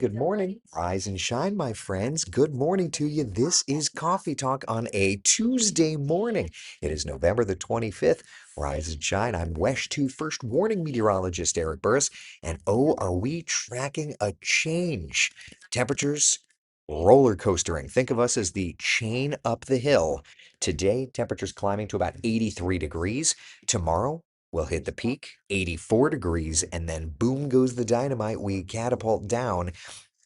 Good morning. Rise and shine, my friends. Good morning to you. This is Coffee Talk on a Tuesday morning. It is November the 25th. Rise and shine. I'm WESH 2 First Warning Meteorologist Eric Burris. And oh, are we tracking a change? Temperatures roller coastering. Think of us as the chain up the hill. Today, temperatures climbing to about 83 degrees. Tomorrow, we'll hit the peak, 84 degrees, and then boom goes the dynamite. We catapult down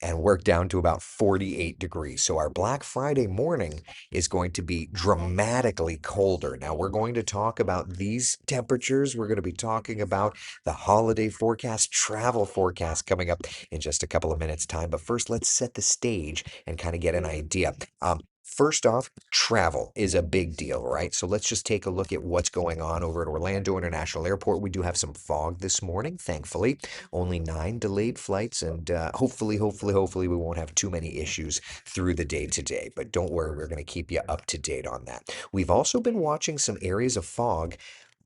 and work down to about 48 degrees. So our Black Friday morning is going to be dramatically colder. Now we're going to talk about these temperatures. We're going to be talking about the holiday forecast, travel forecast coming up in just a couple of minutes time. But first, let's set the stage and kind of get an idea. First off, travel is a big deal, right? So let's just take a look at what's going on over at Orlando International Airport. We do have some fog this morning, thankfully. Only 9 delayed flights, and hopefully, we won't have too many issues through the day today. But don't worry, we're going to keep you up to date on that. We've also been watching some areas of fog.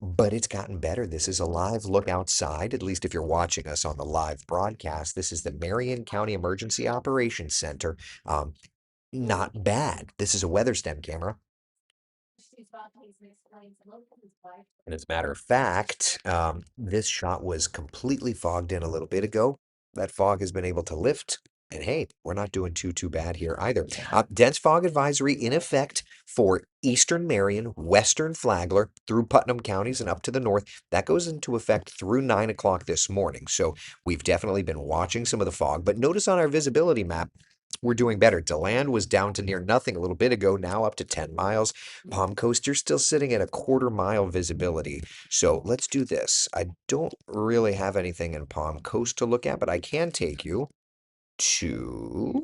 But it's gotten better. This is a live look outside, at least if you're watching us on the live broadcast. This is the Marion County Emergency Operations Center. Um, Not bad. This is a weather stem camera. And as a matter of fact, this shot was completely fogged in a little bit ago. That fog has been able to lift. And hey, we're not doing too bad here either. Dense fog advisory in effect for eastern Marion, western Flagler, through Putnam counties and up to the north. That goes into effect through 9 o'clock this morning. So we've definitely been watching some of the fog. But notice on our visibility map, we're doing better. DeLand was down to near nothing a little bit ago, now up to 10 miles. Palm Coast, you're still sitting at a quarter-mile visibility. So let's do this. I don't really have anything in Palm Coast to look at, but I can take you to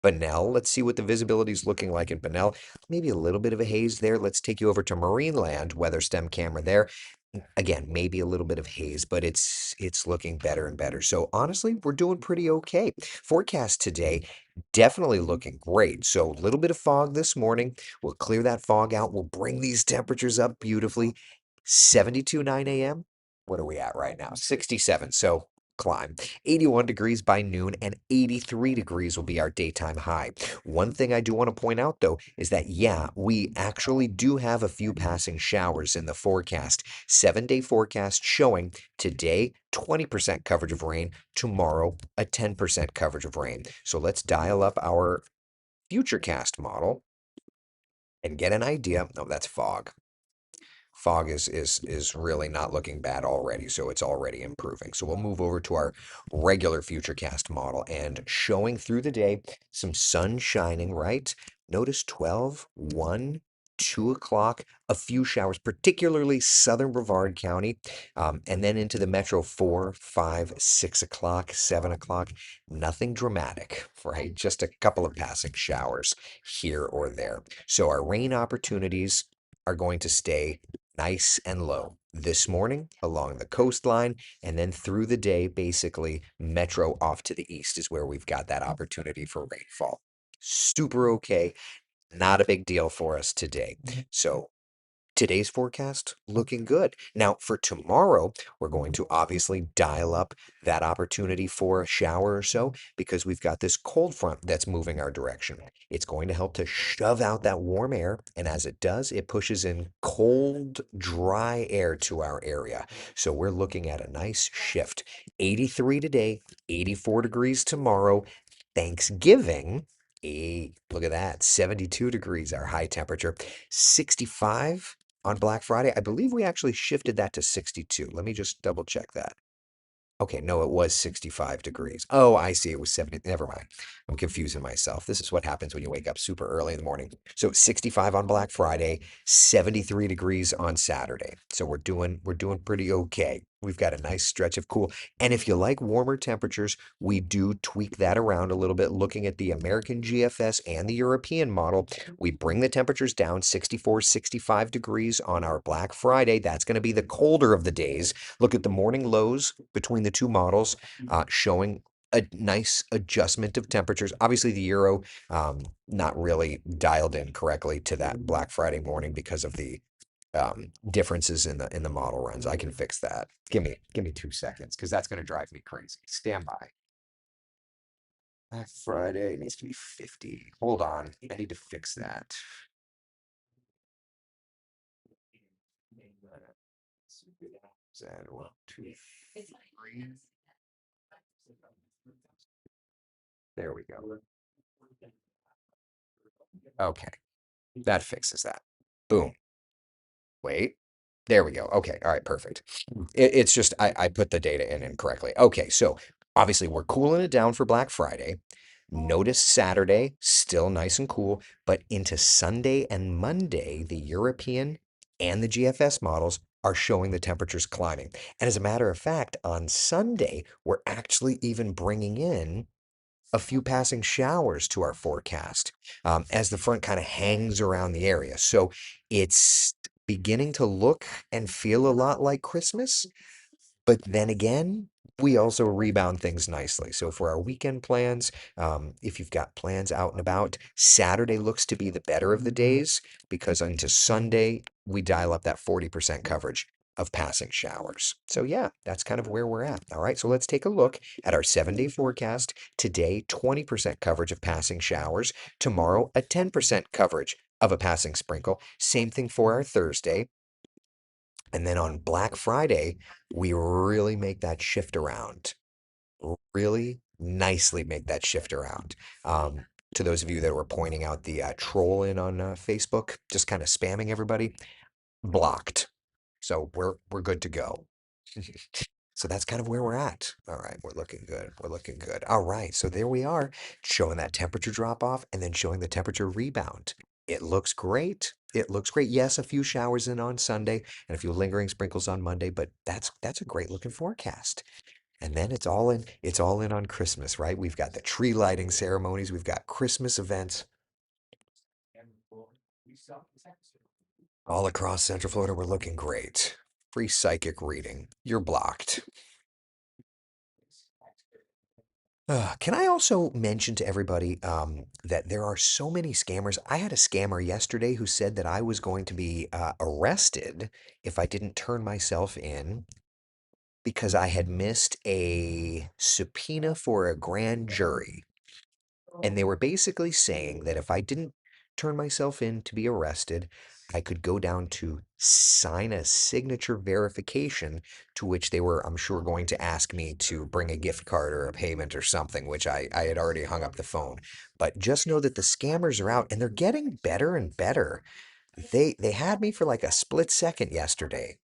Bunnell. Let's see what the visibility is looking like in Bunnell. Maybe a little bit of a haze there. Let's take you over to Marineland, weather stem camera there. Again, maybe a little bit of haze, but it's looking better and better. So honestly, we're doing pretty okay. Forecast today, definitely looking great. So a little bit of fog this morning. We'll clear that fog out. We'll bring these temperatures up beautifully. 72 9 a.m. What are we at right now? 67. So climb. 81 degrees by noon and 83 degrees will be our daytime high. One thing I do want to point out though is that yeah, we actually do have a few passing showers in the forecast. 7-day forecast showing today 20% coverage of rain, tomorrow a 10% coverage of rain. So let's dial up our futurecast model and get an idea. Oh, that's fog. Fog is really not looking bad already, so it's already improving. So we'll move over to our regular futurecast model and showing through the day some sun shining, right? Notice 12, 1, 2 o'clock, a few showers, particularly southern Brevard County, and then into the metro 4, 5, 6 o'clock, 7 o'clock. Nothing dramatic, right? Just a couple of passing showers here or there. So our rain opportunities are going to stay nice and low this morning along the coastline, and then through the day, basically, metro off to the east is where we've got that opportunity for rainfall. Super okay, not a big deal for us today. So today's forecast looking good. Now, for tomorrow, we're going to obviously dial up that opportunity for a shower or so because we've got this cold front that's moving our direction. It's going to help to shove out that warm air, and as it does, it pushes in cold, dry air to our area. So we're looking at a nice shift. 83 today, 84 degrees tomorrow. Thanksgiving. Look at that, 72 degrees, our high temperature. 65 on Black Friday. I believe we actually shifted that to 62. Let me just double check that. Okay, no, it was 65 degrees. Oh, I see. It was 70. Never mind. I'm confusing myself. This is what happens when you wake up super early in the morning. So 65 on Black Friday, 73 degrees on Saturday. So we're doing pretty okay. We've got a nice stretch of cool. And if you like warmer temperatures, we do tweak that around a little bit, looking at the American GFS and the European model. We bring the temperatures down 64, 65 degrees on our Black Friday. That's going to be the colder of the days. Look at the morning lows between the two models, showing a nice adjustment of temperatures. Obviously, the euro not really dialed in correctly to that Black Friday morning because of the differences in the model runs. I can fix that. Give me 2 seconds because that's going to drive me crazy. Stand by. Black Friday needs to be 50. Hold on. I need to fix that. Is that one, two, three? There we go. Okay, that fixes that. Boom. Wait. There we go. Okay. All right. Perfect. It's just I put the data in incorrectly. Okay. So obviously we're cooling it down for Black Friday. Notice Saturday, still nice and cool, but into Sunday and Monday, the European and the GFS models are showing the temperatures climbing. And as a matter of fact, on Sunday, we're actually even bringing in a few passing showers to our forecast as the front kind of hangs around the area. So it's beginning to look and feel a lot like Christmas. But then again, we also rebound things nicely. So for our weekend plans, if you've got plans out and about, Saturday looks to be the better of the days because into Sunday, we dial up that 40% coverage of passing showers. So yeah, that's kind of where we're at. All right, so let's take a look at our 7-day forecast. Today, 20% coverage of passing showers. Tomorrow, a 10% coverage of a passing sprinkle. Same thing for our Thursday. And then on Black Friday, we really make that shift around. Really nicely make that shift around. To those of you that were pointing out the troll in on Facebook, just kind of spamming everybody, blocked. So we're good to go. So that's kind of where we're at. All right, we're looking good. We're looking good. All right, so there we are, showing that temperature drop off and then showing the temperature rebound. It looks great. It looks great. Yes, a few showers in on Sunday and a few lingering sprinkles on Monday, but that's a great looking forecast. And then it's all in on Christmas, right? We've got the tree lighting ceremonies, we've got Christmas events all across Central Florida. We're looking great. Free psychic reading. You're blocked. Can I also mention to everybody that there are so many scammers? I had a scammer yesterday who said that I was going to be arrested if I didn't turn myself in because I had missed a subpoena for a grand jury. And they were basically saying that if I didn't turn myself in to be arrested, I could go down to sign a signature verification, to which they were, I'm sure, going to ask me to bring a gift card or a payment or something, which I had already hung up the phone. But just know that the scammers are out and they're getting better and better. They had me for like a split second yesterday.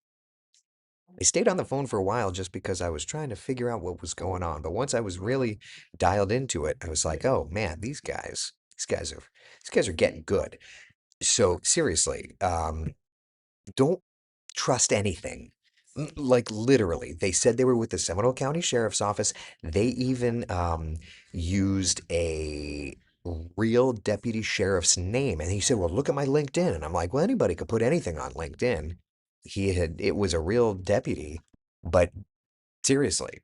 They stayed on the phone for a while just because I was trying to figure out what was going on. But once I was really dialed into it, I was like, "Oh man, these guys are getting good." So seriously, don't trust anything. Like literally, they said they were with the Seminole County Sheriff's Office. They even used a real deputy sheriff's name, and he said, "Well, look at my LinkedIn." And I'm like, "Well, anybody could put anything on LinkedIn." It was a real deputy, but seriously,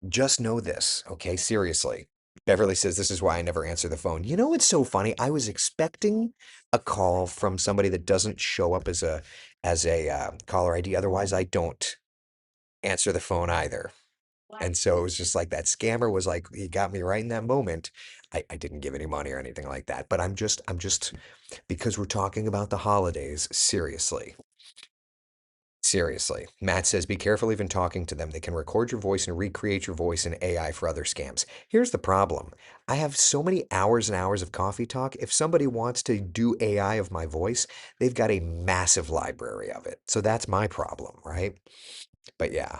just know this, okay? Seriously. Beverly says, this is why I never answer the phone. You know what's so funny? I was expecting a call from somebody that doesn't show up as a caller ID. Otherwise, I don't answer the phone either. And so it was just like that scammer was like, he got me right in that moment. I didn't give any money or anything like that. But I'm just because we're talking about the holidays, seriously. Seriously. Matt says, be careful even talking to them. They can record your voice and recreate your voice in AI for other scams. Here's the problem. I have so many hours and hours of coffee talk. If somebody wants to do AI of my voice, they've got a massive library of it. So that's my problem, right? But yeah.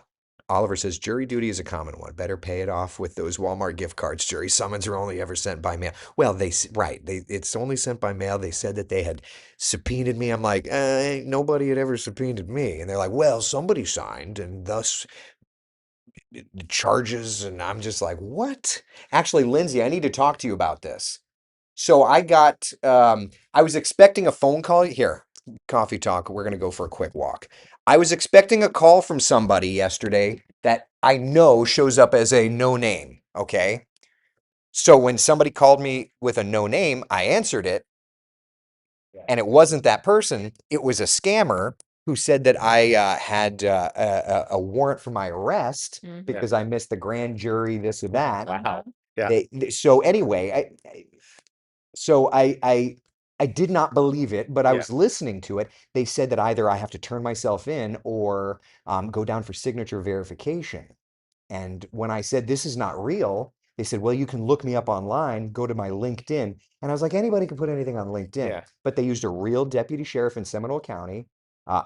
Oliver says jury duty is a common one. Better pay it off with those Walmart gift cards. Jury summons are only ever sent by mail. Well, it's only sent by mail. They said that they had subpoenaed me. I'm like, ain't nobody had ever subpoenaed me. And they're like, well, somebody signed, and thus the charges. And I'm just like, what? Actually, Lindsay, I need to talk to you about this. So I was expecting a phone call here. Coffee talk. We're going to go for a quick walk. I was expecting a call from somebody yesterday that I know shows up as a no name. Okay. So when somebody called me with a no name, I answered it and it wasn't that person. It was a scammer who said that I had a warrant for my arrest because I missed the grand jury, this or that. Wow. Yeah. So anyway, I did not believe it, but I Yeah. was listening to it. They said that either I have to turn myself in or go down for signature verification. And when I said this is not real, they said, well, you can look me up online, go to my LinkedIn. And I was like, anybody can put anything on LinkedIn. Yeah. But they used a real deputy sheriff in Seminole County.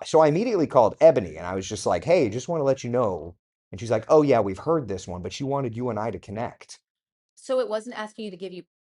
So I immediately called Ebony and I was just like, hey, just want to let you know. And she's like, oh, yeah, we've heard this one, but she wanted you and I to connect. So it wasn't asking you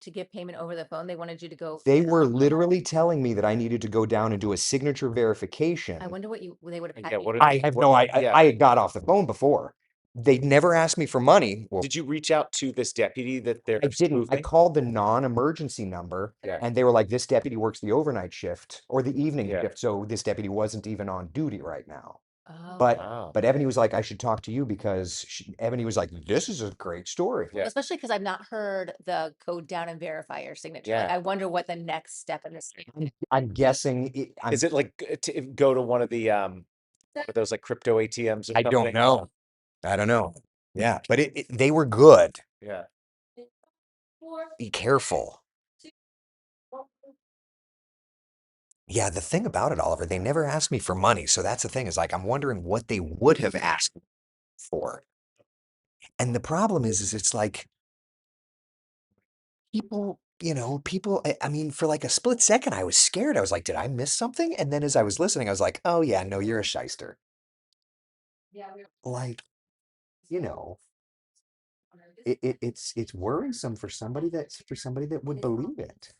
to give payment over the phone. They wanted you to go. They were literally telling me that I needed to go down and do a signature I verification. wonder what they would have had Yeah. you. I have no, Yeah. I had got off the phone before. They never asked me for money. Well, Did you reach out to this deputy that they're I didn't. I spoofing? called the non-emergency number Yeah. and they were like, this deputy works the overnight shift or the evening Yeah. shift. So this deputy wasn't even on duty right now. Oh, But Wow. but Ebony was like, I should talk to you because Ebony was like, this is a great story. Yeah. especially because I've not heard the code down and verify your signature. Like, Yeah. I wonder what the next step in this. I'm guessing Is it like to go to one of the one of those like crypto ATMs or I don't something? know. I don't know. Yeah, but they were good. Yeah. Be careful. Yeah, the thing about it, Oliver, they never asked me for money. So that's the thing is like, I'm wondering what they would have asked for. And the problem is it's like people, people, I mean, for like a split second, I was scared. I was like, did I miss something? And then as I was listening, I was like, oh yeah, no, you're a shyster. Like, you know, it's worrisome for somebody that would believe it.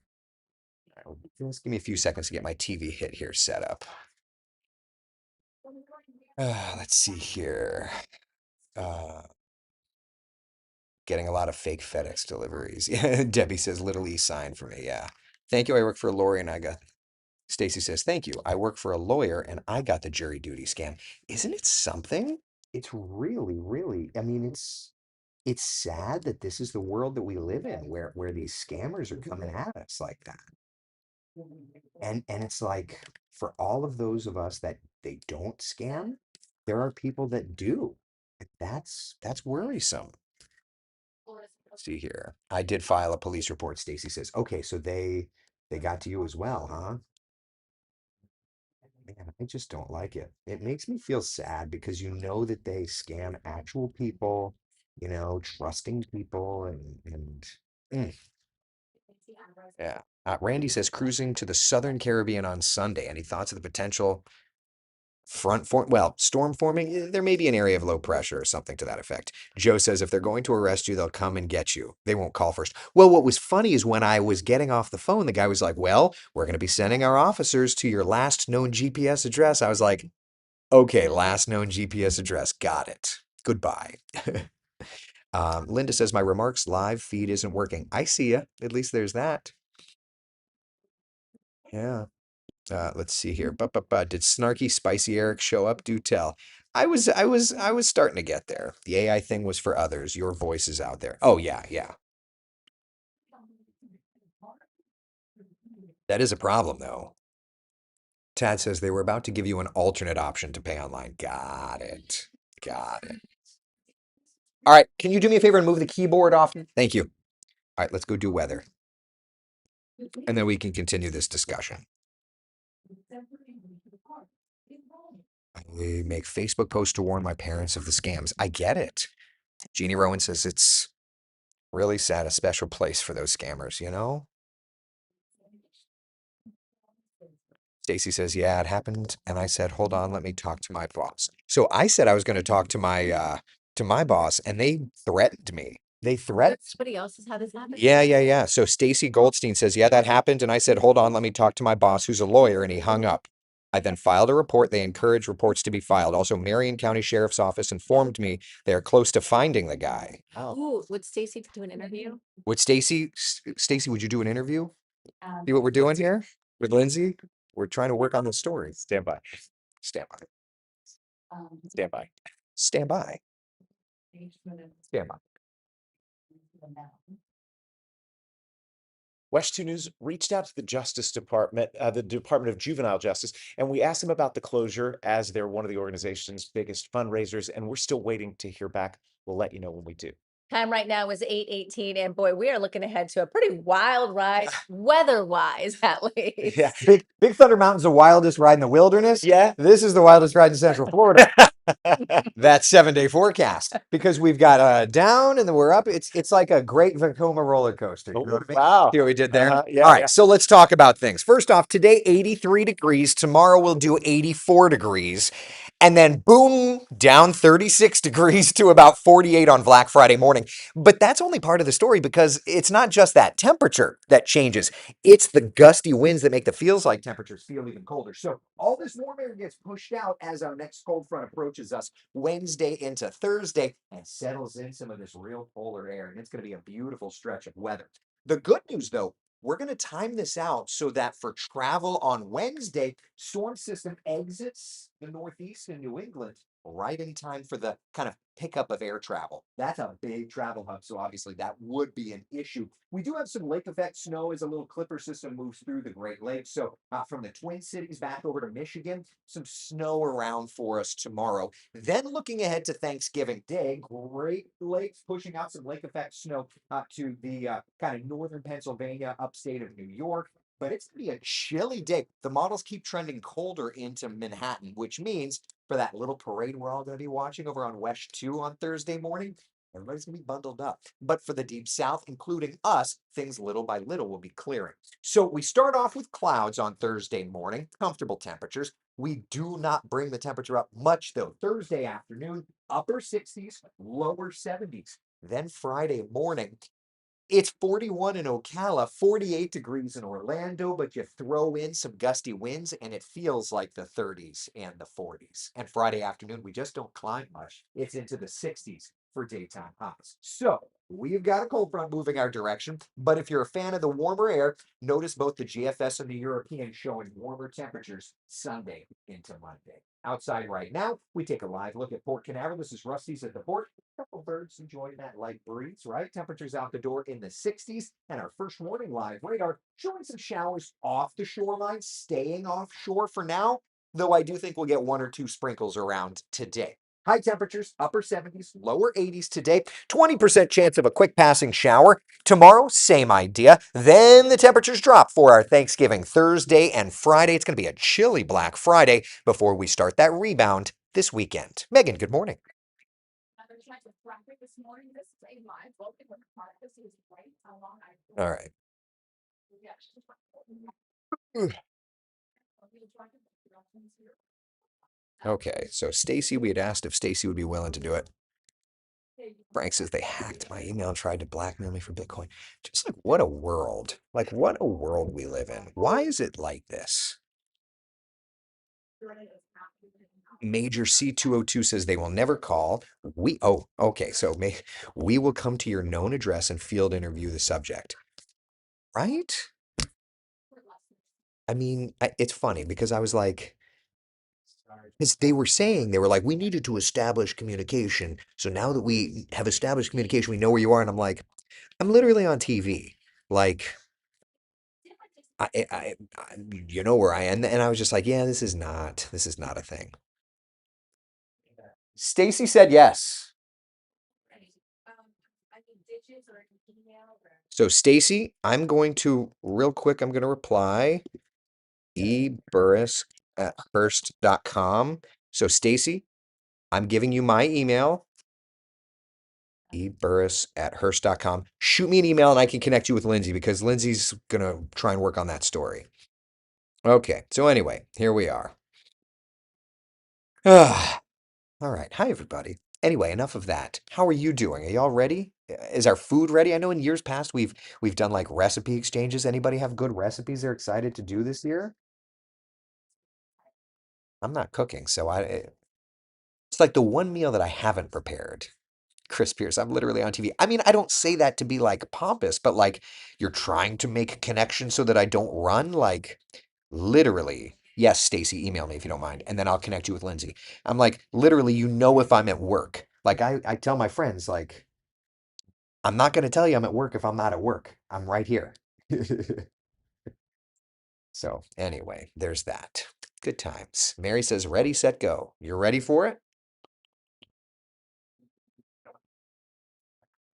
Just give me a few seconds to get my TV hit here set up. Let's see here. Uh, Getting a lot of fake FedEx deliveries. Yeah, Debbie says Little E sign for me. Yeah. Thank you. I work for a lawyer and I got Stacy says, thank you. I work for a lawyer and I got the jury duty scam. Isn't it something? It's really, really, I mean, it's sad that this is the world that we live in where these scammers are coming at us like that. And it's like for all of those of us that they don't scam, there are people that do. That's worrisome. Let's see here. I did file a police report, Stacy says. Okay, so they got to you as well, huh? Man, I just don't like it. It makes me feel sad because you know that they scam actual people, trusting people and mm, yeah. Randy says cruising to the Southern Caribbean on Sunday. Any thoughts of the potential storm forming? There may be an area of low pressure or something to that effect. Joe says if they're going to arrest you, they'll come and get you. They won't call first. Well, what was funny is when I was getting off the phone, the guy was like, well, we're going to be sending our officers to your last known GPS address. I was like, okay, last known GPS address. Got it. Goodbye. Linda says my remarks live feed isn't working. I see ya. At least there's that. Yeah. Let's see here. Did snarky spicy Eric show up? Do tell. I was starting to get there. The AI thing was for others. Your voice is out there. Oh yeah, yeah. That is a problem though. Tad says they were about to give you an alternate option to pay online. Got it. Got it. All right. Can you do me a favor and move the keyboard off? Thank you. All right, let's go do weather. And then we can continue this discussion. I make Facebook posts to warn my parents of the scams. I get it. Jeannie Rowan says it's really sad, a special place for those scammers, you know? Stacy says, yeah, it happened. And I said, hold on, let me talk to my boss. So I said I was going to talk to my boss and they threatened me. They threatened. Somebody else has had this happen. Yeah, yeah, yeah. So Stacy Goldstein says, yeah, that happened. And I said, hold on, let me talk to my boss, who's a lawyer, and he hung up. I then filed a report. They encourage reports to be filed. Also, Marion County Sheriff's Office informed me they are close to finding the guy. Oh, ooh, would Stacy do an interview? Would Stacy, would you do an interview? See what we're doing here with Lindsay? We're trying to work on the story. Stand by. Stand by. Stand by. Stand by. Stand by. West 2 News reached out to the Justice Department, the Department of Juvenile Justice, and we asked them about the closure as they're one of the organization's biggest fundraisers, and we're still waiting to hear back. We'll let you know when we do. Time right now is 8:18, and boy, we are looking ahead to a pretty wild ride, weather-wise, at Yeah. least. Big Thunder Mountain's the wildest ride in the wilderness. Yeah. This is the wildest ride in Central Florida. That 7-day forecast because we've got down and then we're up. It's like a great Vekoma roller coaster. You know what I mean? Wow. See what we did there? Yeah, All right, yeah. so let's talk about things. First off, today 83 degrees. Tomorrow we'll do 84 degrees. And then boom, down 36 degrees to about 48 on Black Friday morning. But that's only part of the story because it's not just that temperature that changes. It's the gusty winds that make the feels like temperatures feel even colder. So all this warm air gets pushed out as our next cold front approaches us Wednesday into Thursday and settles in some of this real polar air. And it's going to be a beautiful stretch of weather. The good news, though, we're going to time this out so that for travel on Wednesday, storm system exits the Northeast and New England right in time for the kind of pickup of air travel. That's a big travel hub, so obviously that would be an issue. We do have some lake effect snow as a little clipper system moves through the Great Lakes. So from the Twin Cities back over to Michigan, some snow around for us tomorrow. Then looking ahead to Thanksgiving Day, Great Lakes pushing out some lake effect snow to the kind of northern Pennsylvania, upstate of New York. But it's going to be a chilly day. The models keep trending colder into Manhattan, which means for that little parade we're all going to be watching over on West 2 on Thursday morning, everybody's going to be bundled up. But for the deep south, including us, things little by little will be clearing. So we start off with clouds on Thursday morning, comfortable temperatures. We do not bring the temperature up much, though. Thursday afternoon, upper 60s, lower 70s. Then Friday morning, it's 41 in Ocala, 48 degrees in Orlando, but you throw in some gusty winds and it feels like the 30s and the 40s. And Friday afternoon, we just don't climb much. It's into the 60s for daytime highs. So we've got a cold front moving our direction. But if you're a fan of the warmer air, notice both the GFS and the European showing warmer temperatures Sunday into Monday. Outside right now, we take a live look at Port Canaveral. This is Rusty's at the port. Couple birds enjoying that light breeze, right? Temperatures out the door in the 60s. And our first warning live radar showing some showers off the shoreline, staying offshore for now, though I do think we'll get 1 or 2 sprinkles around today. High temperatures, upper 70s, lower 80s today. 20% chance of a quick passing shower. Tomorrow, same idea. Then the temperatures drop for our Thanksgiving Thursday and Friday. It's going to be a chilly Black Friday before we start that rebound this weekend. Megan, good morning. All right. Okay, so Stacy, we had asked if Stacy would be willing to do it. Frank says they hacked my email and tried to blackmail me for Bitcoin. Just like what a world. Like what a world we live in. Why is it like this? Major C202 says they will never call. Okay, so we will come to your known address and field interview the subject. Right? I mean, it's funny because I was like, because they were saying, they were like, we needed to establish communication. So now that we have established communication, we know where you are. And I'm like, I'm literally on TV. Like, you know where I am. And I was just like, yeah, this is not a thing. Stacy said yes. So Stacy, I'm going to real quick, I'm going to reply eburris@hearst.com. So Stacy, I'm giving you my email, eburris@hearst.com. Shoot me an email and I can connect you with Lindsay because Lindsay's going to try and work on that story. Okay, so anyway, here we are. All right. Hi, everybody. Anyway, enough of that. How are you doing? Are y'all ready? Is our food ready? I know in years past we've done like recipe exchanges. Anybody have good recipes they're excited to do this year? I'm not cooking, so it's like the one meal that I haven't prepared. Chris Pierce, I'm literally on TV. I mean, I don't say that to be like pompous, but like you're trying to make a connection so that I don't run. Like literally, yes, Stacy, email me if you don't mind, and then I'll connect you with Lindsay. I'm like, literally, if I'm at work. Like I tell my friends, like, I'm not gonna tell you I'm at work if I'm not at work. I'm right here. So anyway, there's that. Good times. Mary says, ready, set, go. You're ready for it?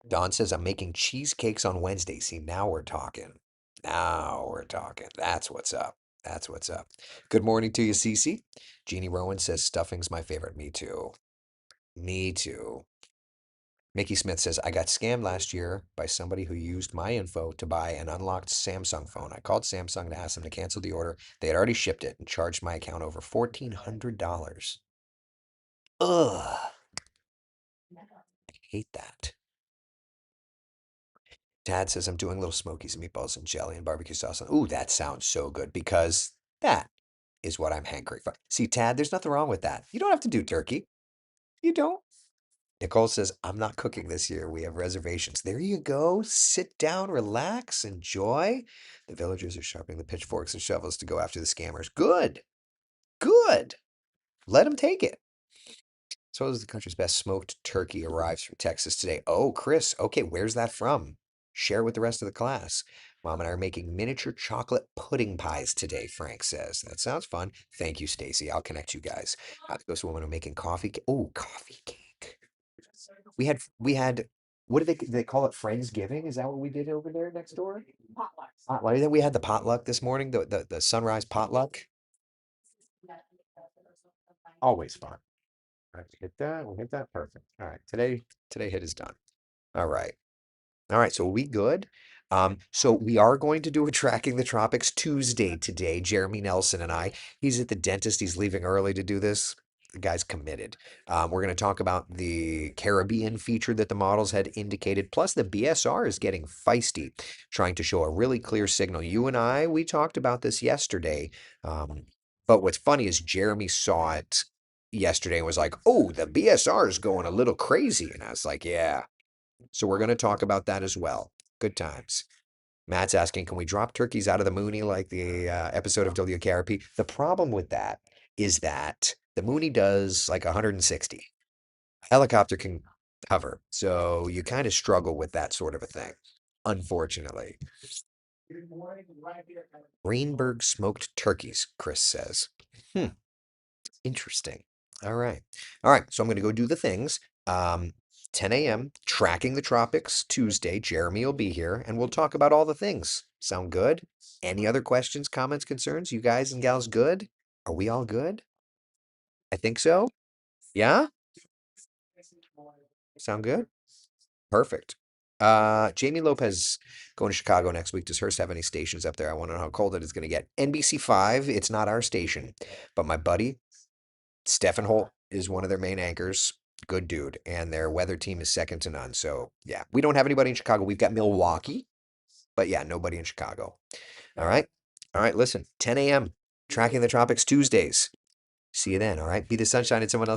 Don says, I'm making cheesecakes on Wednesday. See, now we're talking. Now we're talking. That's what's up. That's what's up. Good morning to you, Cece. Jeannie Rowan says, stuffing's my favorite. Me too. Me too. Mickey Smith says, I got scammed last year by somebody who used my info to buy an unlocked Samsung phone. I called Samsung to ask them to cancel the order. They had already shipped it and charged my account over $1,400. Ugh. I hate that. Dad says, I'm doing little smokies and meatballs and jelly and barbecue sauce. Ooh, that sounds so good because that is what I'm hankering for. See, Tad, there's nothing wrong with that. You don't have to do turkey. You don't. Nicole says, I'm not cooking this year. We have reservations. There you go. Sit down, relax, enjoy. The villagers are sharpening the pitchforks and shovels to go after the scammers. Good. Good. Let them take it. So as the country's best smoked turkey arrives from Texas today. Oh, Chris. Okay, where's that from? Share it with the rest of the class. Mom and I are making miniature chocolate pudding pies today, Frank says. That sounds fun. Thank you, Stacy. I'll connect you guys. Those women are making coffee. Oh, coffee cake. We had what do they call it? Friendsgiving? Is that what we did over there next door? Why did we had the potluck this morning? The sunrise potluck? Always fun. All right, hit that. We'll hit that. Perfect. All right. Today hit is done. All right. All right, so we good? So we are going to do a Tracking the Tropics Tuesday today, Jeremy Nelson and I. He's at the dentist. He's leaving early to do this. The guy's committed. We're going to talk about the Caribbean feature that the models had indicated. Plus, the BSR is getting feisty, trying to show a really clear signal. You and I, we talked about this yesterday. But what's funny is Jeremy saw it yesterday and was like, oh, the BSR is going a little crazy. And I was like, yeah. So we're going to talk about that as well. Good times. Matt's asking, can we drop turkeys out of the Mooney like the episode of WKRP? The problem with that is that the Mooney does like 160. Helicopter can hover. So you kind of struggle with that sort of a thing, unfortunately. Greenberg smoked turkeys, Chris says. Interesting. All right. All right. So I'm going to go do the things. 10 a.m. Tracking the Tropics Tuesday. Jeremy will be here and we'll talk about all the things. Sound good? Any other questions, comments, concerns? You guys and gals good? Are we all good? I think so. Yeah? Sound good? Perfect. Jamie Lopez going to Chicago next week. Does Hearst have any stations up there? I want to know how cold it is going to get. NBC5, it's not our station, but my buddy Stephen Holt is one of their main anchors. Good dude. And their weather team is second to none. So, yeah, we don't have anybody in Chicago. We've got Milwaukee, but yeah, nobody in Chicago. All right. All right. Listen, 10 a.m. Tracking the Tropics Tuesdays. See you then. All right. Be the sunshine in someone else.